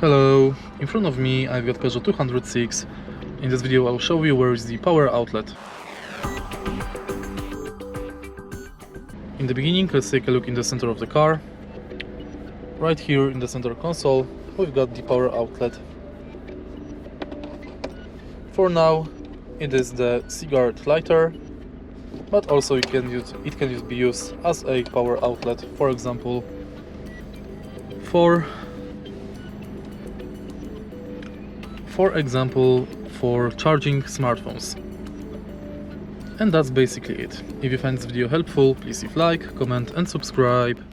Hello, in front of me I've got Peugeot 206. In this video I'll show you where is the power outlet. In the beginning, let's take a look in the center of the car. Right here in the center console we've got the power outlet. For now it is the cigarette lighter, but also it can be used as a power outlet, for example for charging smartphones. And that's basically it. If you find this video helpful, please leave like, comment and subscribe.